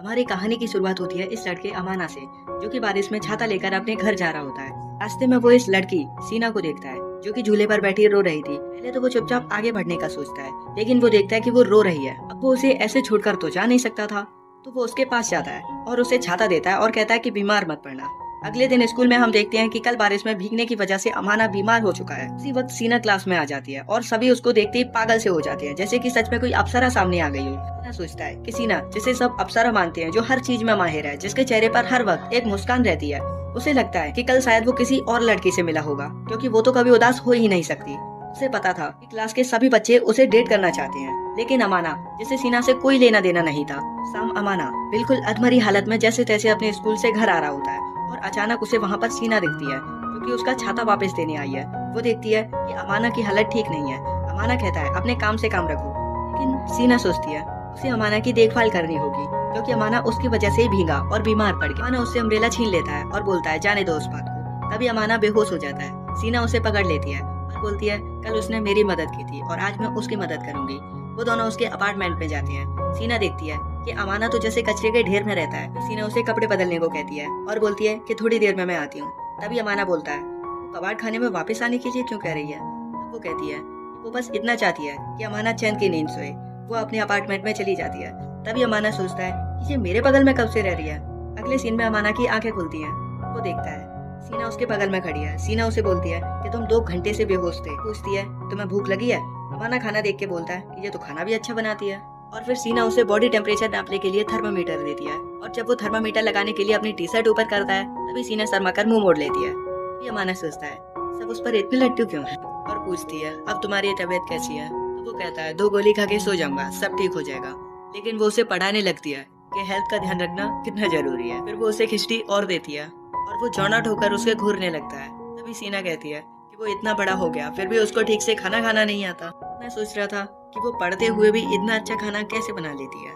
हमारी कहानी की शुरुआत होती है इस लड़के अमाना से, जो कि बारिश में छाता लेकर अपने घर जा रहा होता है। रास्ते में वो इस लड़की सीना को देखता है, जो कि झूले पर बैठी रो रही थी। पहले तो वो चुपचाप आगे बढ़ने का सोचता है, लेकिन वो देखता है कि वो रो रही है। अब वो उसे ऐसे छोड़कर तो जा नहीं सकता था, तो वो उसके पास जाता है और उसे छाता देता है और कहता है कि बीमार मत पड़ना। अगले दिन स्कूल में हम देखते हैं कि कल बारिश में भीगने की वजह से अमाना बीमार हो चुका है। उसी वक्त सीना क्लास में आ जाती है और सभी उसको देखते ही पागल से हो जाते हैं, जैसे कि सच में कोई अप्सरा सामने आ गई हो। सीना सोचता है कि सीना, जिसे सब अप्सरा मानते हैं, जो हर चीज में माहिर है, जिसके चेहरे पर हर वक्त एक मुस्कान रहती है, उसे लगता है कि कल शायद वो किसी और लड़की से मिला होगा, क्योंकि वो तो कभी उदास हो ही नहीं सकती। उसे पता था कि क्लास के सभी बच्चे उसे डेट करना चाहते हैं, लेकिन अमाना, जिसे सीना से कोई लेना देना नहीं था। शाम अमाना बिल्कुल अधमरी हालत में जैसे तैसे अपने स्कूल से घर आ रहा होता है और अचानक उसे वहाँ पर सीना दिखती है, क्योंकि उसका छाता वापस देने आई है। वो देखती है कि अमाना की हालत ठीक नहीं है। अमाना कहता है अपने काम से काम रखो, लेकिन सीना सोचती है उसे अमाना की देखभाल करनी होगी, क्योंकि अमाना उसकी वजह से ही भीगा और बीमार पड़ गया। अमाना उससे अम्ब्रेला छीन लेता है और बोलता है जाने दो उस बात को। तभी अमाना बेहोश हो जाता है। सीना उसे पकड़ लेती है और बोलती है कल उसने मेरी मदद की थी और आज मैं उसकी मदद करूंगी। वो दोनों उसके अपार्टमेंट में जाते हैं। सीना देखती है कि अमाना तो जैसे कचरे के ढेर में रहता है। सीना उसे कपड़े बदलने को कहती है और बोलती है कि थोड़ी देर में मैं आती हूँ। तभी अमाना बोलता है वो कबाड़ खाने में वापस आने के लिए क्यों कह रही है। तब वो कहती है वो बस इतना चाहती है कि अमाना चैन की नींद सोए। वो अपने अपार्टमेंट में चली जाती है। तभी अमाना सोचता है कि ये मेरे बगल में कब से रह रही है। अगले सीन में अमाना की आंखें खुलती हैं। वो देखता है सीना उसके बगल में खड़ी है। सीना उसे बोलती है कि तुम 2 घंटे से बेहोश थे। पूछती है तुम्हें भूख लगी है। अमाना खाना देख के बोलता है कि ये तो खाना भी अच्छा बनाती है। और फिर सीना उसे बॉडी टेम्परेचर नापने के लिए थर्मामीटर देती है। और जब वो थर्मामीटर लगाने के लिए अपनी टी शर्ट ऊपर करता है, तभी सीना शर्मा कर मुंह मोड़ लेती है। ये अमाना सोचता है सब उस पर इतने लट्टू क्यों है, और पूछती है अब तुम्हारी तबीयत कैसी है। तो वो कहता है 2 गोली खा के सो जाऊंगा, सब ठीक हो जाएगा। लेकिन वो उसे पढ़ाने लगती है कि हेल्थ का ध्यान रखना कितना जरूरी है। फिर वो उसे खिचड़ी और देती है और वो जौनाट होकर उसके घूरने लगता है। तभी सीना कहती है कि वो इतना बड़ा हो गया फिर भी उसको ठीक से खाना खाना नहीं आता। मैं सोच रहा था कि वो पढ़ते हुए भी इतना अच्छा खाना कैसे बना लेती है।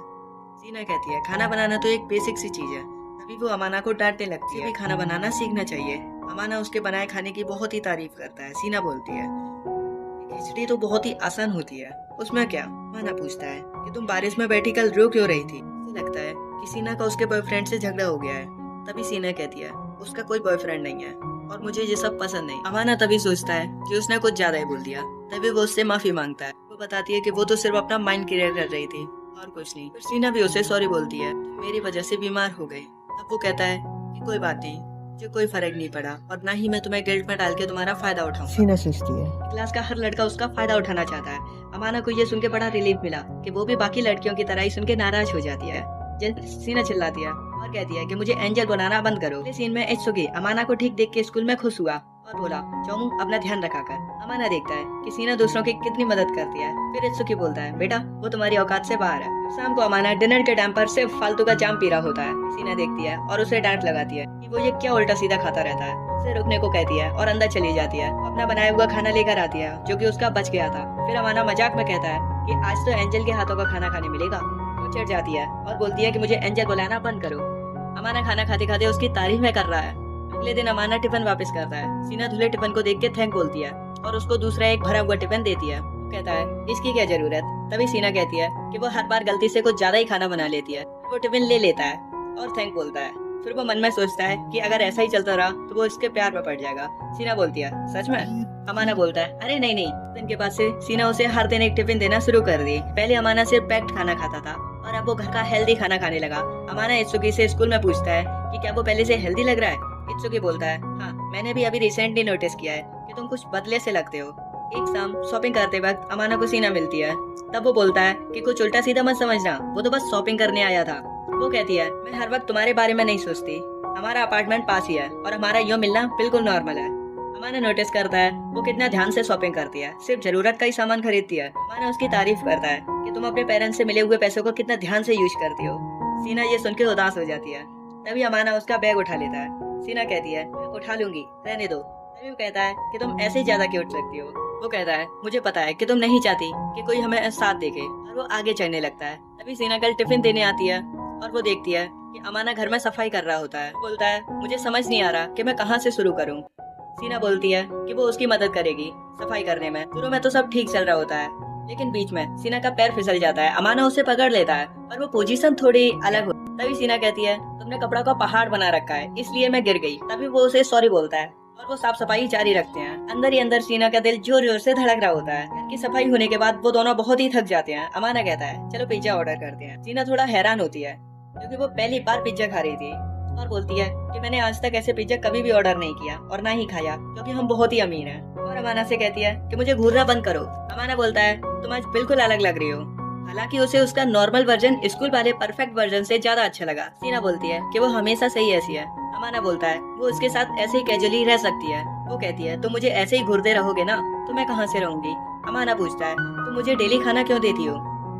सीना कहती है खाना बनाना तो एक बेसिक सी चीज है। तभी वो अमाना को डांटने लगती है भी खाना बनाना सीखना चाहिए। अमाना उसके बनाए खाने की बहुत ही तारीफ करता है। सीना बोलती है खिचड़ी तो बहुत ही आसान होती है, उसमें क्या। अमाना पूछता है कि तुम बारिश में बैठी कल रो क्यों रही थी। उसे लगता है कि सीना का उसके बॉयफ्रेंड से झगड़ा हो गया है। तभी सीना कहती है उसका कोई बॉयफ्रेंड नहीं है और मुझे ये सब पसंद नहीं। अमाना तभी सोचता है कि उसने कुछ ज्यादा ही बोल दिया। तभी वो उससे माफी मांगता है। वो बताती है कि वो तो सिर्फ अपना माइंड क्लियर कर रही थी और कुछ नहीं। फिर सीना भी उसे सॉरी बोलती है तुम मेरी वजह से बीमार हो गई। तब वो कहता है कि कोई बात नहीं, मुझे कोई फर्क नहीं पड़ा और ना ही मैं तुम्हें गिल्ट में डाल के तुम्हारा फायदा उठाऊंगा। सीना सोचती है क्लास का हर लड़का उसका फायदा उठाना चाहता है। अमाना को ये सुन के बड़ा रिलीफ मिला कि वो भी बाकी लड़कियों की तरह ही सुन के नाराज हो जाती है। सीना चिल्लाती है और कहती है कि मुझे एंजल बनाना बंद करो। इस सीन में एचसुगी अमाना को ठीक देख के स्कूल में खुश हुआ और बोला चोमू अपना ध्यान रखा कर। अमाना देखता है कि सीना दूसरों की कितनी मदद करती है। फिर एचसुगी बोलता है बेटा वो तुम्हारी औकात से बाहर है। शाम को अमाना डिनर के टाइम पर सिर्फ फालतू का जाम पी रहा होता है। सीना देखती है और उसे डांट लगाती है कि वो ये क्या उल्टा सीधा खाता रहता है। उसे रुकने को कहती है और अंदर चली जाती है। अपना बनाया हुआ खाना लेकर आती है जो कि उसका बच गया था। फिर अमाना मजाक में कहता है कि आज तो एंजल के हाथों का खाना खाने मिलेगा। वो चिढ़ जाती है और बोलती है कि मुझे एंजल बुलाना बंद करो। अमाना खाना खाते खाते उसकी तारीफ में कर रहा है। अगले दिन अमाना टिफिन वापस करता है। सीना धुले टिफिन को देख के थैंक बोलती है और उसको दूसरा एक भरा हुआ टिफिन देती है। वो कहता है इसकी क्या जरूरत। तभी सीना कहती है कि वो हर बार गलती से कुछ ज्यादा ही खाना बना लेती है। वो टिफिन ले लेता है और थैंक बोलता है। फिर वो मन में सोचता है कि अगर ऐसा ही चलता रहा तो वो इसके प्यार में पड़ जाएगा। सीना बोलती है सच में। अमाना बोलता है अरे नहीं नहीं। दिन के बाद से सीना उसे हर दिन एक टिफिन देना शुरू कर दी। पहले अमाना सिर्फ पैक्ड खाना खाता था और अब वो घर का हेल्दी खाना खाने लगा। अमाना इत्सुकी से स्कूल में पूछता है कि क्या वो पहले से हेल्दी लग रहा है। इत्सुकी बोलता है हाँ मैंने भी अभी रिसेंटली नोटिस किया है कि तुम कुछ बदले से लगते हो। एक शाम शॉपिंग करते वक्त अमाना को सीना मिलती है। तब वो बोलता है कि कुछ उल्टा सीधा मत समझना, वो तो बस शॉपिंग करने आया था। वो कहती है मैं हर वक्त तुम्हारे बारे में नहीं सोचती, हमारा अपार्टमेंट पास ही है और हमारा यूं मिलना बिल्कुल नॉर्मल है। अमाना नोटिस करता है वो कितना ध्यान से शॉपिंग करती है, सिर्फ जरूरत का ही सामान खरीदती है। अमाना उसकी तारीफ करता है कि तुम अपने पेरेंट्स से मिले हुए पैसों को कितना ध्यान से यूज करती हो। सीना ये सुन के उदास हो जाती है। तभी अमाना उसका बैग उठा लेता है। सीना कहती है मैं उठा लूंगी, रहने दो। तभी वो कहता है कि तुम ऐसे ही ज्यादा क्यों उठ सकती हो। वो कहता है मुझे पता है कि तुम नहीं चाहती कि कोई हमें साथ देखे, और वो आगे चढ़ने लगता है। तभी सीना कल टिफिन देने आती है और वो देखती है कि अमाना घर में सफाई कर रहा होता है। बोलता है मुझे समझ नहीं आ रहा कि मैं कहाँ से शुरू करूँ। सीना बोलती है कि वो उसकी मदद करेगी सफाई करने में। शुरू में तो सब ठीक चल रहा होता है, लेकिन बीच में सीना का पैर फिसल जाता है। अमाना उसे पकड़ लेता है और वो पोजीशन थोड़ी अलग होती है। तभी सीना कहती है तुमने कपड़ा का पहाड़ बना रखा है इसलिए मैं गिर गई। तभी वो उसे सॉरी बोलता है और वो साफ सफाई जारी रखते हैं। अंदर ही अंदर सीना का दिल जोर जोर से धड़क रहा होता है। घर की सफाई होने के बाद वो दोनों बहुत ही थक जाते हैं। अमाना कहता है चलो पिज्जा ऑर्डर करते हैं। सीना थोड़ा हैरान होती है क्योंकि वो पहली बार पिज्जा खा रही थी और बोलती है कि मैंने आज तक ऐसे पिज्जा कभी भी ऑर्डर नहीं किया और ना ही खाया क्योंकि हम बहुत ही अमीर हैं। और अमाना से कहती है कि मुझे घूरना बंद करो। अमाना बोलता है तुम आज बिल्कुल अलग लग रही हो। हालांकि उसे उसका नॉर्मल वर्जन स्कूल वाले परफेक्ट वर्जन से ज्यादा अच्छा लगा। सीना बोलती है कि वो हमेशा से ही ऐसी है। अमाना बोलता है वो उसके साथ ऐसे ही कैजुअली रह सकती है। वो कहती है तुम मुझे ऐसे ही घूरते रहोगे ना तो मैं कहाँ से रहूंगी। अमाना पूछता है तुम मुझे डेली खाना क्यों देती हो।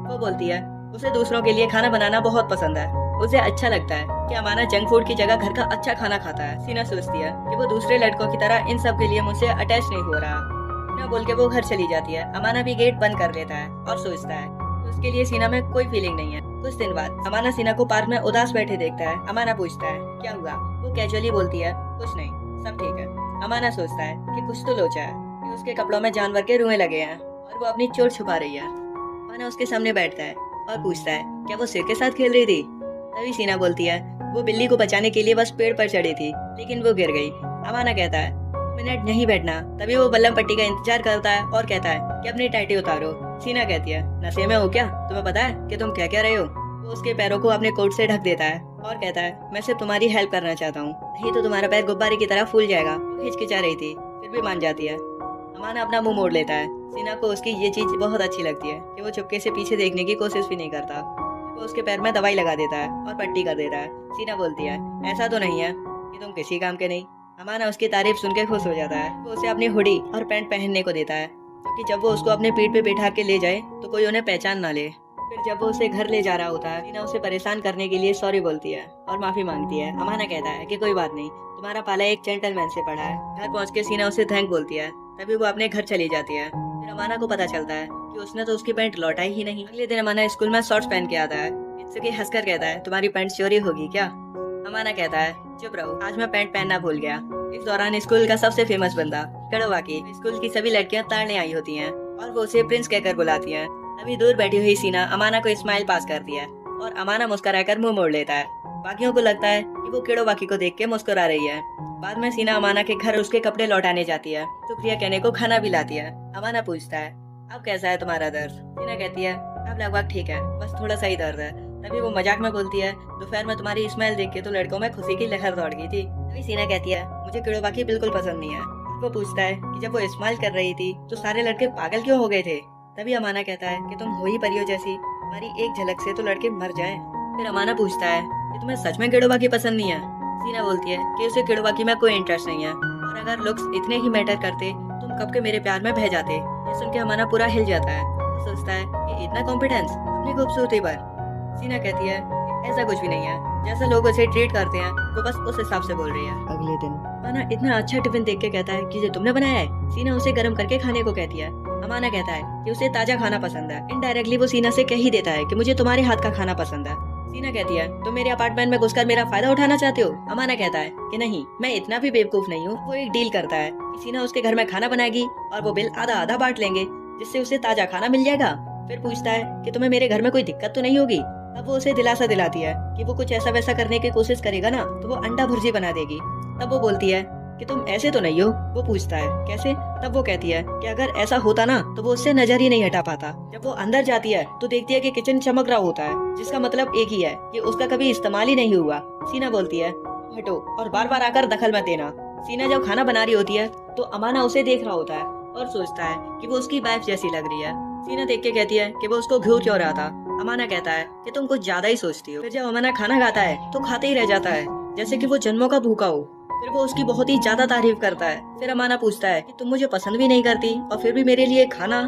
वो बोलती है उसे दूसरों के लिए खाना बनाना बहुत पसंद है। उसे अच्छा लगता है कि अमाना जंक फूड की जगह घर का अच्छा खाना खाता है। सीना सोचती है कि वो दूसरे लड़कों की तरह इन सब के लिए मुझसे अटैच नहीं हो रहा। इतना बोल के वो घर चली जाती है। अमाना भी गेट बंद कर लेता है और सोचता है उसके लिए सीना में कोई फीलिंग नहीं है। कुछ दिन बाद अमाना सीना को पार्क में उदास बैठे देखता है। अमाना पूछता है क्या हुआ। वो कैजुअली बोलती है कुछ नहीं सब ठीक है। अमाना सोचता है कि कुछ तो लोचा है कि उसके कपड़ों में जानवर के रुएं लगे हैं और वो अपनी चोट छुपा रही है। अमाना उसके सामने बैठता है और पूछता है क्या वो सिर के साथ खेल रही थी। तभी सीना बोलती है वो बिल्ली को बचाने के लिए बस पेड़ पर चढ़ी थी लेकिन वो गिर गई। अमाना कहता है मिनट नहीं बैठना। तभी वो बल्लम पट्टी का इंतजार करता है और कहता है कि अपनी टाइटी उतारो। सीना कहती है नशे में हो क्या, तुम्हें पता है कि तुम क्या क्या रहे हो। वो उसके पैरों को अपने कोट से ढक देता है और कहता है मैं सिर्फ तुम्हारी हेल्प करना चाहता हूँ नहीं तो तुम्हारा पैर गुब्बारे की तरह फूल जाएगा। वो हिचकिचा रही थी फिर भी मान जाती है। अमाना अपना मुंह मोड़ लेता है। सीना को उसकी ये चीज बहुत अच्छी लगती है कि वो चुपके से पीछे देखने की कोशिश भी नहीं करता। वो उसके पैर में दवाई लगा देता है और पट्टी कर देता है। सीना बोलती है ऐसा तो नहीं है कि तुम किसी काम के नहीं। अमाना उसकी तारीफ सुन के खुश हो जाता है। वो उसे अपनी हुडी और पैंट पहनने को देता है क्योंकि जब वो उसको अपने पीठ पे बैठा के ले जाए तो कोई उन्हें पहचान ना ले। फिर जब वो उसे घर ले जा रहा होता है सीना उसे परेशान करने के लिए सॉरी बोलती है और माफी मांगती है। अमाना कहता है कि कोई बात नहीं तुम्हारा पाला एक जेंटलमैन से पड़ा है। घर पहुँच के सीना उसे थैंक बोलती है। तभी वो अपने घर चली जाती है। फिर अमाना को पता चलता है कि उसने तो उसकी पैंट लौटाई ही नहीं। अगले दिन अमाना स्कूल में शॉर्ट्स पहन के आता है। इत्सुकी हंसकर कहता है तुम्हारी पैंट चोरी होगी क्या। अमाना कहता है चुप रहो आज मैं पैंट पहनना भूल गया। इस दौरान स्कूल का सबसे फेमस बंदा कड़वाकी स्कूल की सभी लड़कियां ताड़ने आई होती हैं और वो उसे प्रिंस कहकर बुलाती हैं। अभी दूर बैठी हुई सीना अमाना को स्माइल पास करती है और अमाना मुस्कुराकर मुंह मोड़ लेता है। बाकियों को लगता है कि वो किड़वाकी को देख के मुस्कुरा रही है। बाद में सीना अमाना के घर उसके कपड़े लौटाने जाती है। शुक्रिया कहने को खाना भी लाती है। अमाना पूछता है अब कैसा है तुम्हारा दर्द। सीना कहती है अब लगभग ठीक है बस थोड़ा सा ही दर्द है। तभी वो मजाक में बोलती है दोपहर में तुम्हारी स्माइल देख के तो लड़कों में खुशी की लहर दौड़ गई थी। तभी सीना कहती है मुझे किड़वाकी बिल्कुल पसंद नहीं है। वो पूछता है कि जब वो स्माइल कर रही थी तो सारे लड़के पागल क्यों हो गए थे। तभी अमाना कहता है कि तुम हो ही परियों जैसी, तुम्हारी एक झलक से तो लड़के मर जाएं। फिर अमाना पूछता है कि तुम्हें सच में किड़वाकी पसंद नहीं है। सीना बोलती है कि उसे किड़वाकी में कोई इंटरेस्ट नहीं है और अगर लुक्स इतने ही मैटर करते तुम कब के मेरे प्यार में बह जाते। ये सुन के अमाना पूरा हिल जाता है। वो सोचता है कि इतना कॉन्फिडेंस अपनी खूबसूरती पर। सीना कहती है ऐसा कुछ भी नहीं है, जैसा लोग उसे ट्रीट करते हैं वो बस उस हिसाब से बोल रही है। अगले दिन अमाना इतना अच्छा टिफिन देख के कहता है कि जो तुमने बनाया है। सीना उसे गर्म करके खाने को कहती है। अमाना कहता है कि उसे ताजा खाना पसंद है। इनडायरेक्टली वो सीना से कह ही देता है कि मुझे तुम्हारे हाथ का खाना पसंद है। सीना कहती है तुम मेरे अपार्टमेंट में घुसकर मेरा फायदा उठाना चाहते हो। अमाना कहता है कि नहीं मैं इतना भी बेवकूफ नहीं हूँ। वो एक डील करता है कि सीना उसके घर में खाना बनाएगी और वो बिल आधा आधा बांट लेंगे जिससे उसे ताजा खाना मिल जाएगा। फिर पूछता है कि तुम्हें मेरे घर में कोई दिक्कत तो नहीं होगी। अब वो उसे दिलासा दिलाती है कि वो कुछ ऐसा वैसा करने की कोशिश करेगा ना तो वो अंडा भुर्जी बना देगी। तब वो बोलती है कि तुम ऐसे तो नहीं हो। वो पूछता है कैसे। तब वो कहती है कि अगर ऐसा होता ना तो वो उससे नजर ही नहीं हटा पाता। जब वो अंदर जाती है तो देखती है कि किचन चमक रहा होता है जिसका मतलब एक ही है कि उसका कभी इस्तेमाल ही नहीं हुआ। सीना बोलती है हटो और बार बार आकर दखल मत देना। सीना जब खाना बना रही होती है तो अमाना उसे देख रहा होता है और सोचता है कि वो उसकी वाइफ जैसी लग रही है। सीना देख के कहती है कि वो उसको घूर क्यों रहा था। अमाना कहता है कि तुम कुछ ज्यादा ही सोचती हो। फिर जब अमाना खाना खाता है तो खाते ही रह जाता है जैसे कि वो जन्मों का भूखा हो। फिर वो उसकी बहुत ही ज्यादा तारीफ करता है। फिर अमाना पूछता है कि तुम मुझे पसंद भी नहीं करती और फिर भी मेरे लिए खाना।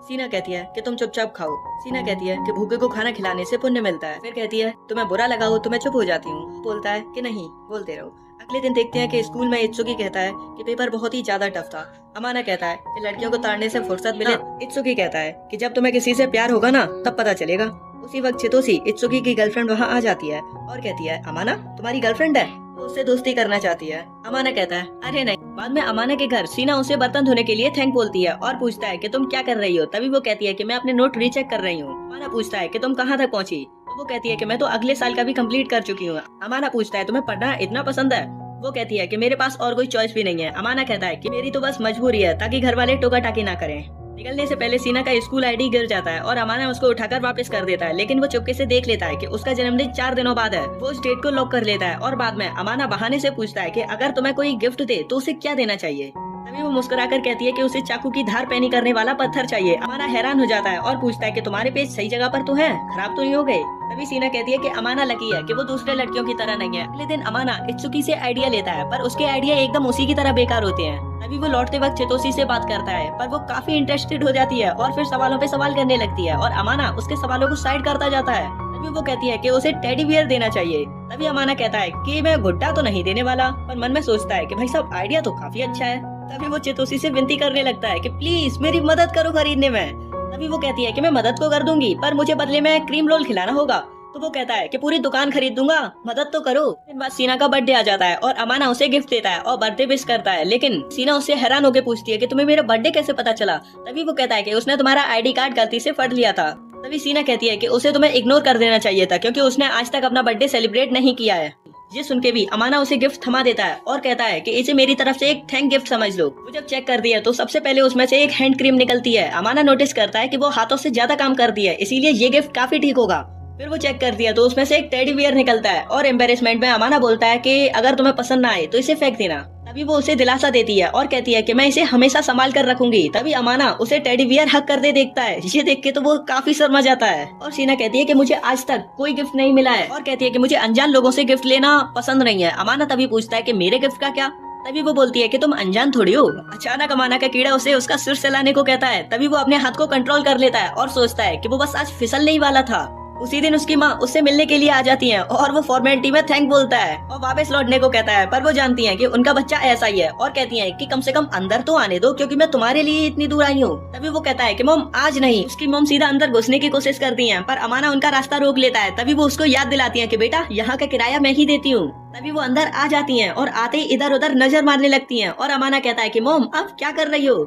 सीना कहती है कि तुम चुपचाप खाओ। सीना कहती है कि भूखे को खाना खिलाने से पुण्य मिलता है। फिर कहती है तुम्हें बुरा लगा हो तो मैं चुप हो जाती हूँ। बोलता है कि नहीं बोलते रहो। अगले दिन देखते हैं कि स्कूल में इत्सुकी कहता है कि पेपर बहुत ही ज्यादा टफ था। अमाना कहता है कि लड़कियों को ताड़ने से फुर्सत मिले। इत्सुकी कहता है कि जब तुम्हें किसी से प्यार होगा ना तब पता चलेगा। उसी वक्त चितोसी इत्सुकी की गर्लफ्रेंड वहाँ आ जाती है और कहती है अमाना तुम्हारी गर्लफ्रेंड है। वो उससे दोस्ती करना चाहती है। अमाना कहता है अरे नहीं। बाद में अमाना के घर सीना उसे बर्तन धोने के लिए थैंक बोलती है और पूछता है कि तुम क्या कर रही हो। तभी वो कहती है कि मैं अपने नोट रीचेक कर रही हूँ। अमाना पूछता है कि तुम कहाँ तक पहुँची। तो वो कहती है कि मैं तो अगले साल का भी कंप्लीट कर चुकी हूँ। अमाना पूछता है तुम्हें पढ़ना इतना पसंद है? वो कहती है कि मेरे पास और कोई चॉइस भी नहीं है। अमाना कहता है कि मेरी तो बस मजबूरी है ताकि घर वाले टोका टाकी ना करें। निकलने से पहले सीना का स्कूल आईडी गिर जाता है और अमाना उसको उठाकर वापस कर देता है, लेकिन वो चुपके से देख लेता है कि उसका जन्मदिन 4 दिनों बाद है। वो उस डेट को लॉक कर लेता है और बाद में अमाना बहाने से पूछता है कि अगर तुम्हें कोई गिफ्ट दे तो उसे क्या देना चाहिए। तभी वो मुस्कुराकर कहती है कि उसे चाकू की धार पैनी करने वाला पत्थर चाहिए। अमाना हैरान हो जाता है और पूछता है कि तुम्हारे पेज सही जगह पर तो है, खराब तो नहीं हो गए? तभी सीना कहती है कि अमाना लकी है कि वो दूसरे लड़कियों की तरह नहीं है। अगले दिन अमाना इत्सुकी से आइडिया लेता है, पर उसके आइडिया एकदम उसी की तरह बेकार होते हैं। तभी वो लौटते वक्त चितोसी से बात करता है, पर वो काफी इंटरेस्टेड हो जाती है और फिर सवालों पे सवाल करने लगती है और अमाना उसके सवालों को साइड करता जाता है। तभी वो कहती है कि उसे टेडी बियर देना चाहिए। तभी अमाना कहता है कि मैं गुड्डा तो नहीं देने वाला, पर मन में सोचता है कि भाई साहब आइडिया तो काफी अच्छा है। तभी वो चितोसी से विनती करने लगता है कि प्लीज मेरी मदद करो खरीदने में। तभी वो कहती है कि मैं मदद तो कर दूंगी, पर मुझे बदले में क्रीम रोल खिलाना होगा। तो वो कहता है कि पूरी दुकान खरीद दूंगा, मदद तो करो। फिर बाद सीना का बर्थडे आ जाता है और अमाना उसे गिफ्ट देता है और बर्थडे विश करता है, लेकिन सीना उससे हैरान होकर पूछती है कि तुम्हें मेरा बर्थडे कैसे पता चला। तभी वो कहता है कि उसने तुम्हारा आईडी कार्ड गलती से फट लिया था। तभी सीना कहती है कि उसे तुम्हें इग्नोर कर देना चाहिए था क्योंकि उसने आज तक अपना बर्थडे सेलिब्रेट नहीं किया है। ये सुन के भी अमाना उसे गिफ्ट थमा देता है और कहता है कि इसे मेरी तरफ से एक थैंक गिफ्ट समझ लो। वो जब चेक करती है तो सबसे पहले उसमें से एक हैंड क्रीम निकलती है। अमाना नोटिस करता है कि वो हाथों से ज्यादा काम करती है, इसीलिए ये गिफ्ट काफी ठीक होगा। फिर वो चेक करती है तो उसमें से एक टेडी बियर निकलता है और एम्बेरसमेंट में अमाना बोलता है कि अगर तुम्हें पसंद ना आए तो इसे फेंक देना। तभी वो उसे दिलासा देती है और कहती है कि मैं इसे हमेशा संभाल कर रखूंगी। तभी अमाना उसे टेडी बियर हक कर दे देखता है। ये देख के तो वो काफी शर्मा जाता है और सीना कहती है कि मुझे आज तक कोई गिफ्ट नहीं मिला है और कहती है कि मुझे अनजान लोगों से गिफ्ट लेना पसंद नहीं है। अमाना तभी पूछता है कि मेरे गिफ्ट का क्या? तभी वो बोलती है कि तुम अनजान थोड़ी हो। अचानक अमाना का कीड़ा उसे उसका सिर सहलाने को कहता है। तभी वो अपने हाथ को कंट्रोल कर लेता है और सोचता है कि वो बस आज फिसलने ही वाला था। उसी दिन उसकी माँ उससे मिलने के लिए आ जाती है और वो फॉर्मेलिटी में थैंक बोलता है और वापस लौटने को कहता है, पर वो जानती है कि उनका बच्चा ऐसा ही है और कहती है कि कम से कम अंदर तो आने दो क्योंकि मैं तुम्हारे लिए इतनी दूर आई हूँ। तभी वो कहता है कि मॉम आज नहीं। उसकी मॉम सीधा अंदर घुसने की कोशिश करती है, पर अमाना उनका रास्ता रोक लेता है। तभी वो उसको याद दिलाती है कि बेटा यहाँ का किराया मैं ही देती हूँ। तभी वो अंदर आ जाती हैं और आते ही इधर उधर नजर मारने लगती हैं और अमाना कहता है कि मॉम अब क्या कर रही हो।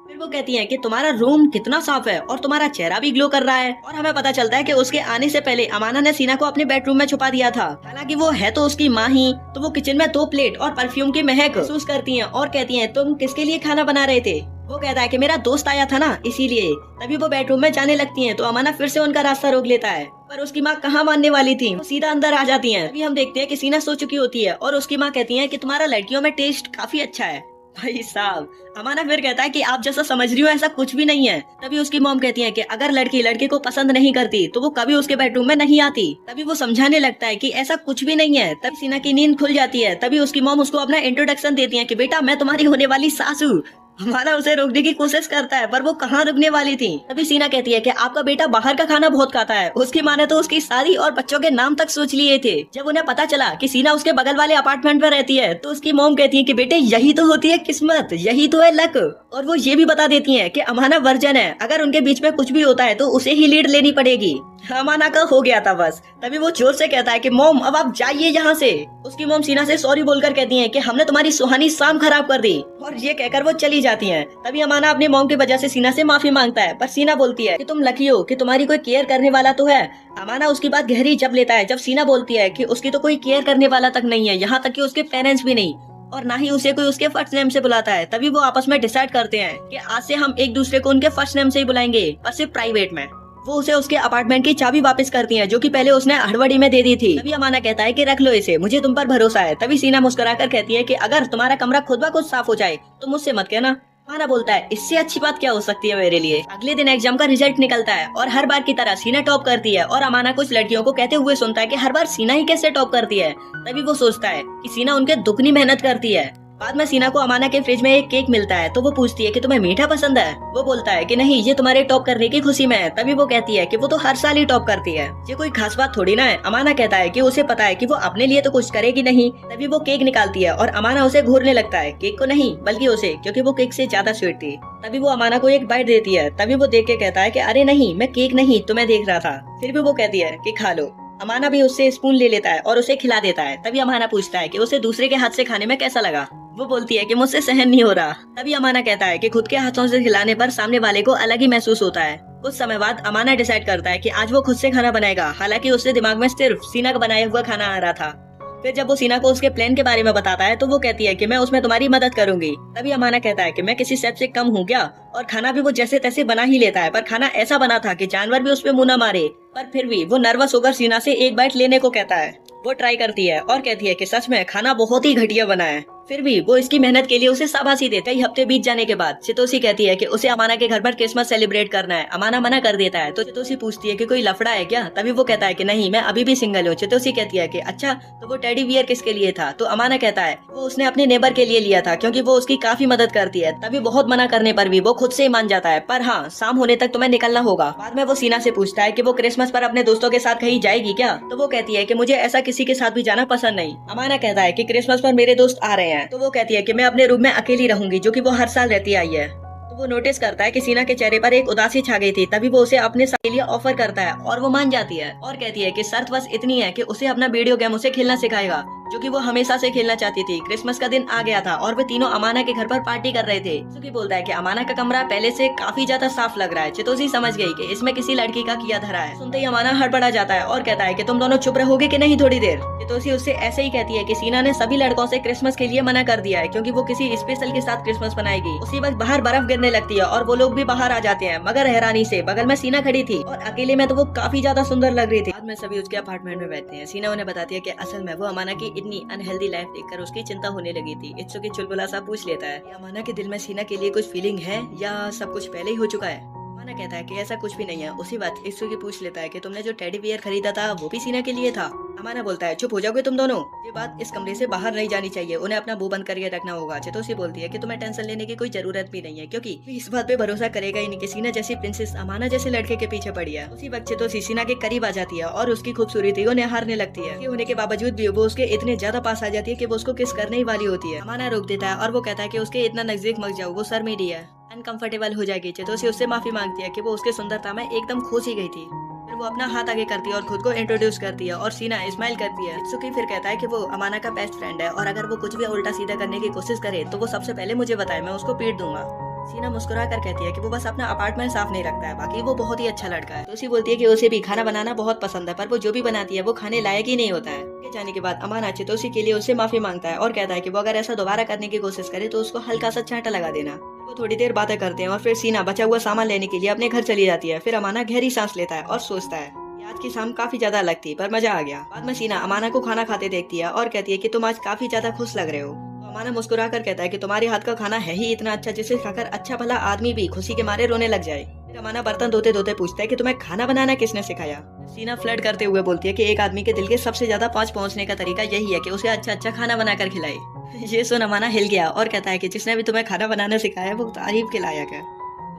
फिर वो कहती है कि तुम्हारा रूम कितना साफ है और तुम्हारा चेहरा भी ग्लो कर रहा है। और हमें पता चलता है कि उसके आने से पहले अमाना ने सीना को अपने बेडरूम में छुपा दिया था। हालांकि वो है तो उसकी माँ ही, तो वो किचन में 2 प्लेट और परफ्यूम की महक महसूस करती हैं और कहती हैं तुम किसके लिए खाना बना रहे थे। वो कहता है कि मेरा दोस्त आया था ना इसीलिए। तभी वो बेडरूम में जाने लगती हैं तो अमाना फिर से उनका रास्ता रोक लेता है, पर उसकी माँ कहाँ मानने वाली थी, वो सीधा अंदर आ जाती हैं। तभी हम देखते हैं कि सीना सो चुकी होती है और उसकी माँ कहती है कि तुम्हारा लड़कियों में टेस्ट काफी अच्छा है। भाई साहब, अमाना फिर कहता है कि आप जैसा समझ रही हो ऐसा कुछ भी नहीं है। तभी उसकी मॉम कहती है कि अगर लड़की लड़के को पसंद नहीं करती तो वो कभी उसके बेडरूम में नहीं आती। तभी वो समझाने लगता है कि ऐसा कुछ भी नहीं है। तब सीना की नींद खुल जाती है। तभी उसकी मॉम उसको अपना इंट्रोडक्शन देती है कि बेटा मैं तुम्हारी होने वाली सासू। हमारा उसे रोकने की कोशिश करता है, पर वो कहाँ रुकने वाली थी। तभी सीना कहती है कि आपका बेटा बाहर का खाना बहुत खाता है। उसकी माँ ने तो उसकी शादी और बच्चों के नाम तक सोच लिए थे। जब उन्हें पता चला कि सीना उसके बगल वाले अपार्टमेंट में रहती है तो उसकी मॉम कहती है कि बेटे यही तो होती है किस्मत, यही तो है लक। और वो ये भी बता देती है कि अमाना वर्जन है, अगर उनके बीच में कुछ भी होता है तो उसे ही लीड लेनी पड़ेगी। अमाना का हो गया था बस। तभी वो जोर से कहता है कि मॉम अब आप जाइए यहाँ से। उसकी मॉम सीना से सॉरी बोलकर कहती है कि हमने तुम्हारी सुहानी शाम खराब कर दी, और ये कहकर वो चली जाती हैं। तभी अमाना अपनी मॉम की वजह से सीना से माफी मांगता है, पर सीना बोलती है कि तुम लकी हो कि तुम्हारी कोई केयर करने वाला तो है। अमाना उसकी बात गहरी जब लेता है जब सीना बोलती है कि उसकी तो कोई केयर करने वाला तक नहीं है, यहाँ तक कि उसके पेरेंट्स भी नहीं, और ना ही उसे कोई उसके फर्स्ट नेम से बुलाता है। तभी वो आपस में डिसाइड करते हैं कि आज से हम एक दूसरे को उनके फर्स्ट नेम से ही बुलाएंगे, पर सिर्फ प्राइवेट में। वो उसे उसके अपार्टमेंट की चाबी वापस करती है जो कि पहले उसने हड़बड़ी में दे दी थी। तभी अमाना कहता है कि रख लो इसे, मुझे तुम पर भरोसा है। तभी सीना मुस्कुराकर कहती है कि अगर तुम्हारा कमरा खुद ब खुद साफ हो जाए तो मुझसे मत कहना। अमाना बोलता है इससे अच्छी बात क्या हो सकती है मेरे लिए। अगले दिन एग्जाम का रिजल्ट निकलता है और हर बार की तरह सीना टॉप करती है, और अमाना कुछ लड़कियों को कहते हुए सुनता है कि हर बार सीना ही कैसे टॉप करती है। तभी वो सोचता है कि सीना उनके दुगनी मेहनत करती है। बाद में सीना को अमाना के फ्रिज में एक केक मिलता है तो वो पूछती है कि तुम्हें मीठा पसंद है। वो बोलता है कि नहीं, ये तुम्हारे टॉप करने की खुशी में है। तभी वो कहती है कि वो तो हर साल ही टॉप करती है, ये कोई खास बात थोड़ी ना है। अमाना कहता है कि उसे पता है कि वो अपने लिए तो कुछ करेगी नहीं। तभी वो केक निकालती है और अमाना उसे घूरने लगता है, केक को नहीं बल्कि उसे, क्योंकि वो केक से ज्यादा स्वीट थी। तभी वो अमाना को एक बाइट देती है। तभी वो देख के कहता है कि अरे नहीं, मैं केक नहीं तुम्हें देख रहा था। फिर भी वो कहती है कि खा लो। अमाना भी उससे स्पून ले लेता है और उसे खिला देता है। तभी अमाना पूछता है कि उसे दूसरे के हाथ से खाने में कैसा लगा। वो बोलती है कि मुझसे सहन नहीं हो रहा। तभी अमाना कहता है कि खुद के हाथों से खिलाने पर सामने वाले को अलग ही महसूस होता है। कुछ समय बाद अमाना डिसाइड करता है कि आज वो खुद से खाना बनाएगा। हालांकि उसके दिमाग में सिर्फ सीना का बनाया हुआ खाना आ रहा था। फिर जब वो सीना को उसके प्लान के बारे में बताता है तो वो कहती है कि मैं उसमें तुम्हारी मदद करूंगी। तभी अमाना कहता है कि मैं किसी शेफ से कम हूँ क्या, और खाना भी वो जैसे तैसे बना ही लेता है। पर खाना ऐसा बना था कि जानवर भी उस पे मुंह न मारे। पर फिर भी वो नर्वस होकर सीना से एक बाइट लेने को कहता है। वो ट्राई करती है और कहती है कि सच में खाना बहुत ही घटिया बना है। फिर भी वो इसकी मेहनत के लिए उसे शाबाशी देता है। कई हफ्ते बीत जाने के बाद चितोसी कहती है कि उसे अमाना के घर पर क्रिसमस सेलिब्रेट करना है। अमाना मना कर देता है तो चितोसी पूछती है कि कोई लफड़ा है क्या। तभी वो कहता है कि नहीं, मैं अभी भी सिंगल हूँ। चितोसी कहती है कि अच्छा, तो वो टेडी बियर किसके लिए था। तो अमाना कहता है वो उसने अपने नेबर के लिए लिया था क्योंकि वो उसकी काफी मदद करती है। तभी बहुत मना करने पर भी वो खुद से ही मान जाता है, पर हाँ, शाम होने तक तुम्हें निकलना होगा। बाद में वो सीना से पूछता है कि वो क्रिसमस पर अपने दोस्तों के साथ कहीं जाएगी क्या। तो वो कहती है कि मुझे ऐसा किसी के साथ भी जाना पसंद नहीं। अमाना कहता है कि क्रिसमस पर मेरे दोस्त आ रहे हैं। तो वो कहती है कि मैं अपने रूम में अकेली रहूंगी, जो कि वो हर साल रहती आई है। तो वो नोटिस करता है कि सीना के चेहरे पर एक उदासी छा गई थी। तभी वो उसे अपने साथ के लिए ऑफर करता है और वो मान जाती है और कहती है कि शर्त बस इतनी है कि उसे अपना वीडियो गेम उसे खेलना सिखाएगा, जो कि वो हमेशा से खेलना चाहती थी। क्रिसमस का दिन आ गया था और वे तीनों अमाना के घर पर पार्टी कर रहे थे। चितोसी बोलता है कि अमाना का कमरा पहले से काफी ज्यादा साफ लग रहा है। चितोसी समझ गई कि इसमें किसी लड़की का किया धरा है। सुनते ही अमाना हड़बड़ा जाता है और कहता है कि तुम दोनों चुप रहोगे कि नहीं थोड़ी देर। चितोसी उससे ऐसे ही कहती है कि सीना ने सभी लड़कों से क्रिसमस के लिए मना कर दिया है क्योंकि वो किसी स्पेशल के साथ क्रिसमस मनाएगी। उसी वक्त बाहर बर्फ गिरने लगती है और वो लोग भी बाहर आ जाते हैं, मगर हैरानी से बगल में सीना खड़ी थी और अकेले में तो वो काफी ज्यादा सुंदर लग रही थी। बाद में सभी उसके अपार्टमेंट में बैठते हैं। सीना उन्हें बताती है कि असल में वो अमाना की इतनी अनहेल्दी लाइफ देखकर उसकी चिंता होने लगी थी। इत्सुकी चुलबुला सा पूछ लेता है, अमाना के दिल में सीना के लिए कुछ फीलिंग है या सब कुछ पहले ही हो चुका है। अमाना कहता है कि ऐसा कुछ भी नहीं है। उसी बात इत्सुकी पूछ लेता है कि तुमने जो टेडी बियर खरीदा था वो भी सीना के लिए था। अमाना बोलता है, चुप हो जाओगे तुम दोनों, ये बात इस कमरे से बाहर नहीं जानी चाहिए, उन्हें अपना मुंह बंद करके रखना होगा। चितोसी बोलती है कि तुम्हें टेंशन लेने की कोई जरूरत भी नहीं है क्योंकि इस बात पे भरोसा करेगा ही नहीं कि सीना जैसी प्रिंसेस अमाना जैसे लड़के के पीछे पड़ी है। उसी वक्त चितोसी सीना के करीब आ जाती है और उसकी खूबसूरती उन्हें हारने लगती है। होने के बावजूद भी वो उसके इतने ज्यादा पास आ जाती है कि वो उसको किस करने ही वाली होती है। अमाना रोक देता है और वो कहता है कि उसके इतना नजदीक मत जाओ, वो शर्मीली है, अनकंफर्टेबल हो जाएगी। चितोसी उससे माफी मांगती है कि वो उसके सुंदरता में एकदम खोस ही गई थी। फिर वो अपना हाथ आगे करती है और खुद को इंट्रोड्यूस करती है और सीना स्माइल करती है। इत्सुकी फिर कहता है कि वो अमाना का बेस्ट फ्रेंड है और अगर वो कुछ भी उल्टा सीधा करने की कोशिश करे तो वो सबसे पहले मुझे बताए, मैं उसको पीट दूंगा। सीना मुस्कुरा कर कहती है कि वो बस अपना अपार्टमेंट साफ नहीं रखता है, बाकी वो बहुत ही अच्छा लड़का है। तो उसी बोलती है कि उसे भी खाना बनाना बहुत पसंद है, पर वो जो भी बनाती है वो खाने लायक ही नहीं होता है। जाने के बाद अमाना चितोसी के लिए उससे माफी मांगता है और कहता है कि वो अगर ऐसा दोबारा करने की कोशिश करे तो उसको हल्का सा चांटा लगा देना। वो थोड़ी देर बातें करते हैं और फिर सीना बचा हुआ सामान लेने के लिए अपने घर चली जाती है। फिर अमाना गहरी सांस लेता है और सोचता है आज की शाम काफी ज्यादा अलग थी, पर मजा आ गया। बाद में सीना अमाना को खाना खाते देखती है और कहती है कि तुम आज काफी ज्यादा खुश लग रहे हो। तो अमाना मुस्कुरा कर कहता है कि तुम्हारे हाथ का खाना है ही इतना अच्छा जिसे खाकर अच्छा भला आदमी भी खुशी के मारे रोने लग जाए। फिर अमाना बर्तन धोते धोते पूछता है कि तुम्हें खाना बनाना किसने सिखाया। सीना फ्लर्ट करते हुए बोलती है कि एक आदमी के दिल के सबसे ज्यादा पास पहुंचने का तरीका यही है कि उसे अच्छा अच्छा खाना बनाकर खिलाए। ये सुन अमाना हिल गया और कहता है कि जिसने भी तुम्हें खाना बनाना सिखाया वो तारीफ के लायक है।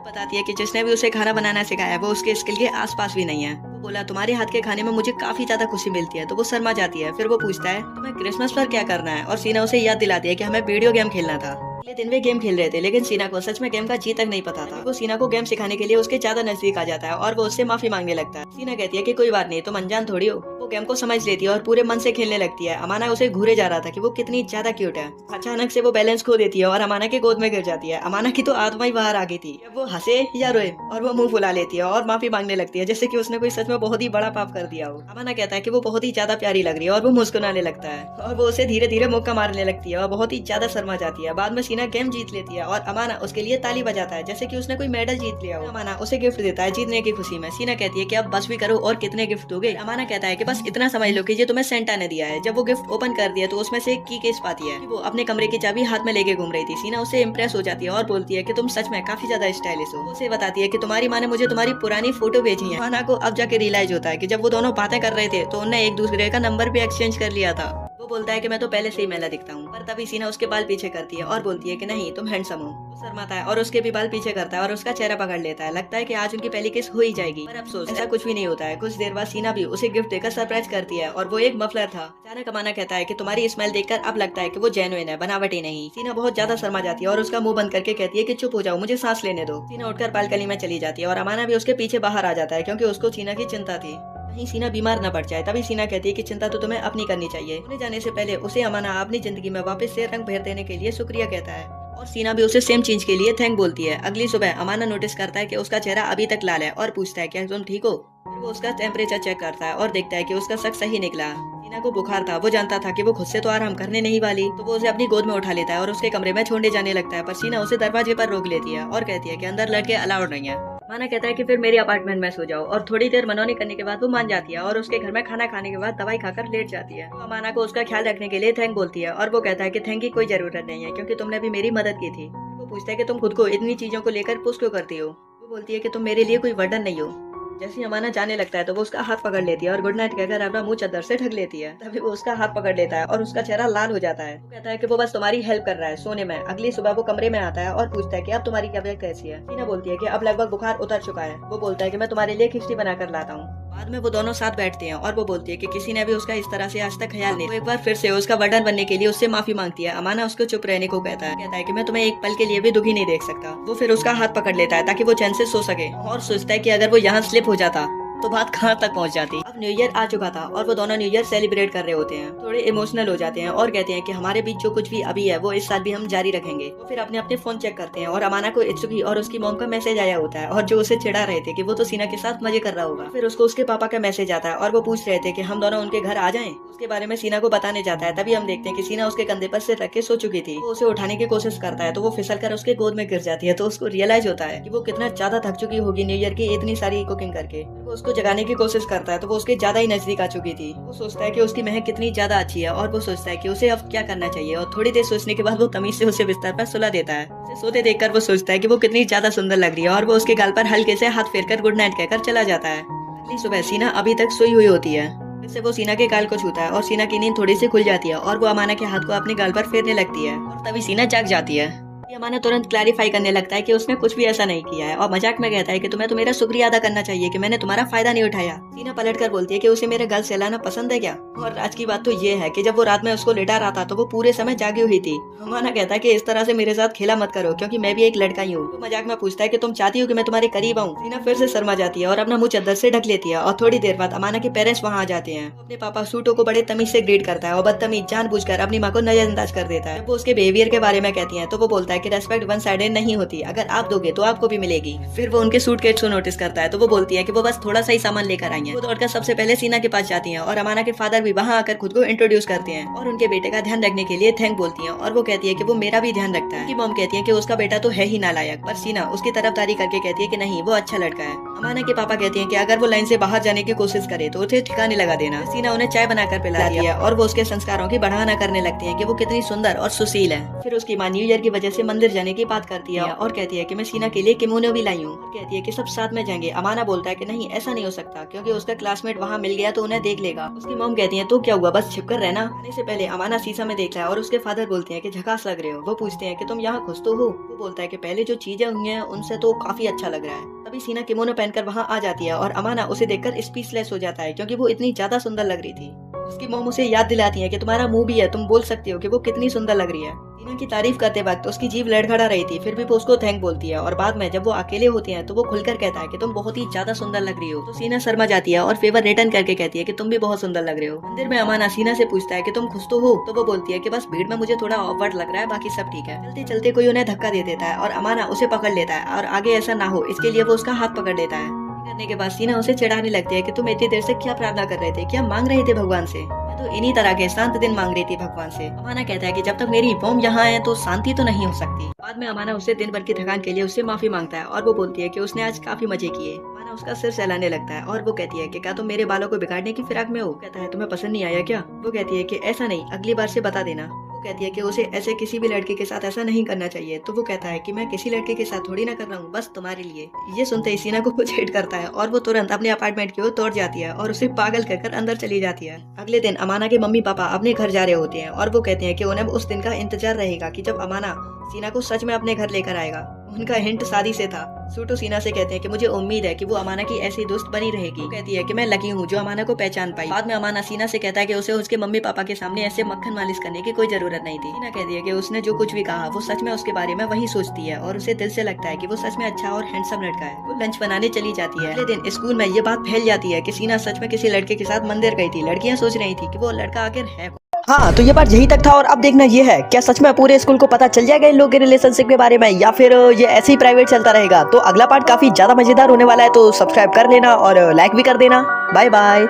बताती है कि जिसने भी उसे खाना बनाना सिखाया वो उसके स्किल के आसपास भी नहीं है। वो बोला तुम्हारे हाथ के खाने में मुझे काफी ज्यादा खुशी मिलती है। तो वो शर्मा जाती है। फिर वो पूछता है तुम्हें क्रिसमस पर क्या करना है, और सीना उसे याद दिलाती है कि हमें वीडियो गेम खेलना था। अगले दिन वे गेम खेल रहे थे लेकिन सीना को सच में गेम का जी तक नहीं पता था। वो सीना को गेम सिखाने के लिए उसके ज्यादा नजदीक आ जाता है और वो उससे माफी मांगने लगता है। सीना कहती है कि कोई बात नहीं, तुम अनजान थोड़ी हो। वो गेम को समझ लेती है और पूरे मन से खेलने लगती है। अमाना उसे घूरे जा रहा था कि वो कितनी ज्यादा क्यूट है। अचानक से वो बैलेंस खो देती है और अमाना के गोद में गिर जाती है। अमाना की तो आत्मा ही बाहर आ गई थी। जब वो हंसे या रोए और वो मुंह फुला लेती है और माफी मांगने लगती है जैसे कि उसने कोई सच में बहुत ही बड़ा पाप कर दिया हो। अमाना कहता है कि वो बहुत ही ज्यादा प्यारी लग रही है और वो मुस्कुराने लगता है और वो उसे धीरे धीरे मुक्का मारने लगती है और बहुत ही ज्यादा शर्मा जाती है। बाद में सीना गेम जीत लेती है और अमाना उसके लिए ताली बजाता है जैसे कि उसने कोई मेडल जीत लिया हो। अमाना उसे गिफ्ट देता है जीतने की खुशी में। सीना कहती है कि अब बस भी करो और कितने गिफ्ट दोगे। अमाना कहता है कि बस इतना समझ लो कि ये तुम्हें सेंटा ने दिया है। जब वो गिफ्ट ओपन कर दिया तो उसमें से एक की केस पाती है। वो अपने कमरे की चाबी हाथ में लेके घूम रही थी। सीना उससे इम्प्रेस हो जाती है और बोलती है कि तुम सच में काफी ज्यादा स्टाइलिश हो। उसे बताती है कि तुम्हारी माँ ने मुझे तुम्हारी पुरानी फोटो भेजी है। अमाना को अब जाके रियलाइज होता है कि जब वो दोनों बातें कर रहे थे तो उन्होंने एक दूसरे का नंबर भी एक्सचेंज कर लिया था। वो बोलता है कि मैं तो पहले से ही मैला दिखता हूँ, पर तभी सीना उसके बाल पीछे करती है और बोलती है कि नहीं तुम हैंडसम हो। वो शर्माता है और उसके भी बाल पीछे करता है और उसका चेहरा पकड़ लेता है। लगता है कि आज उनकी पहली किस हो ही जाएगी, पर अफसोस ऐसा कुछ भी नहीं होता है। कुछ देर बाद सीना भी उसे गिफ्ट देकर सरप्राइज करती है और वो एक मफलर था। अचानक अमाना कहता है कि तुम्हारी स्माइल देखकर अब लगता है कि वो जेन्युइन है, बनावटी नहीं। सीना बहुत ज्यादा शर्मा जाती है और उसका मुंह बंद करके कहती है कि चुप हो जाओ, मुझे सांस लेने दो। सीना उठकर बालकनी में चली जाती है और अमाना भी उसके पीछे बाहर आ जाता है क्योंकि उसको सीना की चिंता थी कहीं सीना बीमार न पड़ जाए। तभी सीना कहती है कि चिंता तो तुम्हें अपनी करनी चाहिए। उन्हें जाने से पहले उसे अमाना अपनी जिंदगी में वापस से रंग भर देने के लिए शुक्रिया कहता है। और सीना भी उसे सेम चीज के लिए थैंक बोलती है। अगली सुबह अमाना नोटिस करता है कि उसका चेहरा अभी तक लाल है और पूछता है क्या तुम ठीक हो। फिर वो उसका टेम्परेचर चेक करता है और देखता है कि उसका शक सही निकला। सीना को बुखार था, वो जानता था कि वो खुद से तो आराम करने नहीं वाली, तो वो उसे अपनी गोद में उठा लेता है और उसके कमरे में छोड़ने जाने लगता है। पर सीना उसे दरवाजे पर रोक लेती है और कहती है कि अंदर लड़के अलाउड नहीं है। माना कहता है कि फिर मेरे अपार्टमेंट में सो जाओ, और थोड़ी देर मनौनी करने के बाद वो मान जाती है और उसके घर में खाना खाने के बाद दवाई खाकर लेट जाती है। तो अमाना को उसका ख्याल रखने के लिए थैंक बोलती है और वो कहता है कि थैंक की कोई जरूरत नहीं है क्योंकि तुमने भी मेरी मदद की थी। वो पूछता है कि तुम खुद को इतनी चीजों को लेकर पुश क्यों करती हो। वो बोलती है कि तुम मेरे लिए कोई वर्डन नहीं हो। जैसे ही अमाना जाने लगता है तो वो उसका हाथ पकड़ लेती है और गुड नाइट कहकर अपना मुंह चादर से ढक लेती है। तभी वो उसका हाथ पकड़ लेता है और उसका चेहरा लाल हो जाता है। वो कहता है कि वो बस तुम्हारी हेल्प कर रहा है सोने में। अगली सुबह वो कमरे में आता है और पूछता है कि अब तुम्हारी तबीयत कैसी है। सीना बोलती है कि अब लगभग बुखार उतर चुका है। वो बोलता है कि मैं तुम्हारे लिए खिचड़ी बनाकर लाता हूँ। बाद में वो दोनों साथ बैठते हैं और वो बोलती है कि किसी ने भी उसका इस तरह से आज तक ख्याल नहीं। वो एक बार फिर से उसका वर्डन बनने के लिए उससे माफी मांगती है। अमाना उसको चुप रहने को कहता है कि मैं तुम्हें एक पल के लिए भी दुखी नहीं देख सकता। वो फिर उसका हाथ पकड़ लेता है ताकि वो चैन से सो सके और सोचता है कि अगर वो यहाँ स्लिप हो जाता तो बात कहाँ तक पहुँच जाती। अब न्यू ईयर आ चुका था और वो दोनों न्यू ईयर सेलिब्रेट कर रहे होते हैं। थोड़े इमोशनल हो जाते हैं और कहते हैं कि हमारे बीच जो कुछ भी अभी है वो इस साल भी हम जारी रखेंगे। वो फिर अपने अपने फोन चेक करते हैं और अमाना को इत्सुकी और उसकी मॉम का मैसेज आया होता है और जो उसे चिढ़ा रहे थे कि वो तो सीना के साथ मजे कर रहा होगा। फिर उसको उसके पापा का मैसेज आता है और वो पूछ रहे थे कि हम दोनों उनके घर आ जाएं। उसके बारे में सीना को बताने जाता है। तभी हम देखते हैं कि सीना उसके कंधे पर सिर रख के सो चुकी थी। वो उसे उठाने की कोशिश करता है तो वो फिसल कर उसके गोद में गिर जाती है। तो उसको रियलाइज होता है कि वो कितना ज्यादा थक चुकी होगी न्यू ईयर की इतनी सारी कुकिंग करके। वो उसको जगाने की कोशिश करता है तो वो उसके ज्यादा ही नजदीक आ चुकी थी। वो सोचता है कि उसकी महक कितनी ज्यादा अच्छी है और वो सोचता है कि उसे अब क्या करना चाहिए। और थोड़ी देर सोचने के बाद वो तमीज से उसे बिस्तर पर सुला देता है। उसे सोते देखकर वो सोचता है कि वो कितनी ज्यादा सुंदर लग रही है और वो उसके गाल पर हल्के से हाथ फेरकर गुड नाइट कहकर चला जाता है। अगली सुबह सीना अभी तक सोई हुई होती है। फिर से वो सीना के गाल को छूता है और सीना की नींद थोड़ी सी खुल जाती है और वो अमाना के हाथ को अपने गाल पर फेरने लगती है और तभी सीना जाग जाती है। अमाना तुरंत क्लैरिफाई करने लगता है कि उसने कुछ भी ऐसा नहीं किया है और मजाक में कहता है कि तुम्हें तो मेरा शुक्रिया अदा करना चाहिए कि मैंने तुम्हारा फायदा नहीं उठाया। सीना पलट कर बोलती है कि उसे मेरे गल सहलाना पसंद है क्या। और आज की बात तो ये है कि जब वो रात में उसको लेटा रहा था तो वो पूरे समय जागी हुई थी। अमाना कहता है कि इस तरह से मेरे साथ खेला मत करो क्योंकि मैं भी एक लड़का ही हूँ। तो मजाक में पूछता है कि तुम चाहती हो कि मैं तुम्हारे करीब आऊँ। सीना फिर से शर्मा जाती है और अपना मुंह चादर से ढक लेती है। और थोड़ी देर बाद अमाना के पेरेंट्स वहाँ आ जाते हैं। अपने पापा सूटो को बड़े तमीज से ग्रीट करता है और बदतमीज जानबूझकर अपनी माँ को नजरअंदाज कर देता है। जब वो उसके बिहेवियर के बारे में कहती है तो वो बोलता है कि रेस्पेक्ट वन साइडेड नहीं होती, अगर आप दोगे तो आपको भी मिलेगी। फिर वो उनके सूटकेस को नोटिस करता है तो वो बोलती है कि वो बस थोड़ा सा ही सामान लेकर आई हैं। वो दौड़कर सबसे पहले सीना के पास जाती हैं और अमाना के फादर भी वहाँ आकर खुद को इंट्रोड्यूस करते हैं और उनके बेटे का ध्यान रखने के लिए थैंक बोलती हैं। और वो कहती है कि वो मेरा भी ध्यान रखता है। उनकी मॉम कहती है कि उसका बेटा तो है ही नालायक, पर सीना उसकी तरफदारी करके कहती है कि नहीं वो अच्छा लड़का है। अमाना के पापा कहते हैं कि अगर वो लाइन से बाहर जाने की कोशिश करे तो उसे ठिकाने लगा देना। सीना उन्हें चाय बनाकर पिलाती है और वो उसके संस्कारों की बढ़ाना करने लगती है कि वो कितनी सुंदर और सुशील है। फिर उसकी माँ न्यू ईयर की वजह से मंदिर जाने की बात करती है और कहती है कि मैं सीना के लिए किमोनो भी लाई हूँ। कहती है कि सब साथ में जाएंगे। अमाना बोलता है कि नहीं ऐसा नहीं हो सकता क्योंकि उसका क्लासमेट वहाँ मिल गया तो उन्हें देख लेगा। उसकी मॉम कहती है तो क्या हुआ, बस छिपकर रहना। आने से पहले अमाना शीशा में देखता है और उसके फादर बोलते हैं कि झकास लग रहे हो। वो पूछते हैं कि तुम यहाँ खुश तो हो। वो बोलता है कि पहले जो चीजें हुई हैं उनसे तो काफी अच्छा लग रहा है। तभी सीना किमोनो पहनकर वहाँ आ जाती है और अमाना उसे देखकर स्पीचलेस हो जाता है क्योंकि वो इतनी ज्यादा सुंदर लग रही थी। उसकी मॉम उसे याद दिलाती है कि तुम्हारा मुंह भी है, तुम बोल सकती हो कि वो कितनी सुंदर लग रही है। सीना की तारीफ करते वक्त उसकी जीभ लड़खड़ा रही थी, फिर भी वो उसको थैंक बोलती है। और बाद में जब वो अकेले होते हैं तो वो खुलकर कहता है कि तुम बहुत ही ज्यादा सुंदर लग रही हो। तो सीना शर्मा जाती है और फेवर रिटर्न करके कहती है कि तुम भी बहुत सुंदर लग रहे हो। मंदिर में अमाना सीना से पूछता है कि तुम खुश तो हो। तो वो बोलती है कि बस भीड़ में मुझे थोड़ा ऑकवर्ड लग रहा है, बाकी सब ठीक है। चलते चलते कोई उन्हें धक्का दे देता है और अमाना उसे पकड़ लेता है और आगे ऐसा ना हो इसके लिए वो उसका हाथ पकड़ लेता है। करने के बाद सीना उसे चिढ़ाने लगती है कि तुम इतनी देर से क्या प्रार्थना कर रहे थे, क्या मांग रहे थे भगवान से। मैं तो इन्हीं तरह के शांत दिन मांग रही थी भगवान से। अमाना कहता है कि जब तक मेरी मॉम यहाँ है तो शांति तो नहीं हो सकती। बाद में अमाना उससे दिन भर की थकान के लिए उससे माफी मांगता है और वो बोलती है कि उसने आज काफी मजे किए। अमाना उसका सिर सहलाने लगता है और वो कहती है कि क्या तुम मेरे बालों को बिगाड़ने की फिराक में हो। कहता है तुम्हें पसंद नहीं आया क्या। वो कहती है कि ऐसा नहीं, अगली बार से बता देना। कहती है कि उसे ऐसे किसी भी लड़के के साथ ऐसा नहीं करना चाहिए। तो वो कहता है कि मैं किसी लड़के के साथ थोड़ी ना कर रहा हूँ, बस तुम्हारे लिए। ये सुनते ही सीना को कुछ हिट करता है और वो तुरंत अपने अपार्टमेंट की ओर दौड़ जाती है और उसे पागल कहकर अंदर चली जाती है। अगले दिन अमाना के मम्मी पापा अपने घर जा रहे होते हैं और वो कहते हैं कि उन्हें उस दिन का इंतजार रहेगा कि जब अमाना सीना को सच में अपने घर लेकर आएगा। उनका हिंट शादी से था। सूटो सीना से कहते हैं कि मुझे उम्मीद है कि वो अमाना की ऐसी दोस्त बनी रहेगी। वो कहती है कि मैं लकी हूँ जो अमाना को पहचान पाई। बाद में अमाना सीना से कहता है कि उसे उसके मम्मी पापा के सामने ऐसे मक्खन मालिश करने की कोई जरूरत नहीं थी। सीना कहती है कि उसने जो कुछ भी कहा वो सच में उसके बारे में वही सोचती है और उसे दिल से लगता है कि वो सच में अच्छा और हैंडसम लड़का है। वो लंच बनाने चली जाती है। अगले दिन स्कूल में ये बात फैल जाती है कि सीना सच में किसी लड़के के साथ मंदिर गई थी। लड़कियां सोच रही थी कि वो लड़का आखिर है। हाँ, तो ये बात यही तक था और अब देखना ये है क्या सच में पूरे स्कूल को पता चल जाएगा इन लोगों के रिलेशनशिप के बारे में, या फिर ये ऐसे ही प्राइवेट चलता रहेगा। तो अगला पार्ट काफी ज्यादा मजेदार होने वाला है, तो सब्सक्राइब कर लेना और लाइक भी कर देना। Bye bye.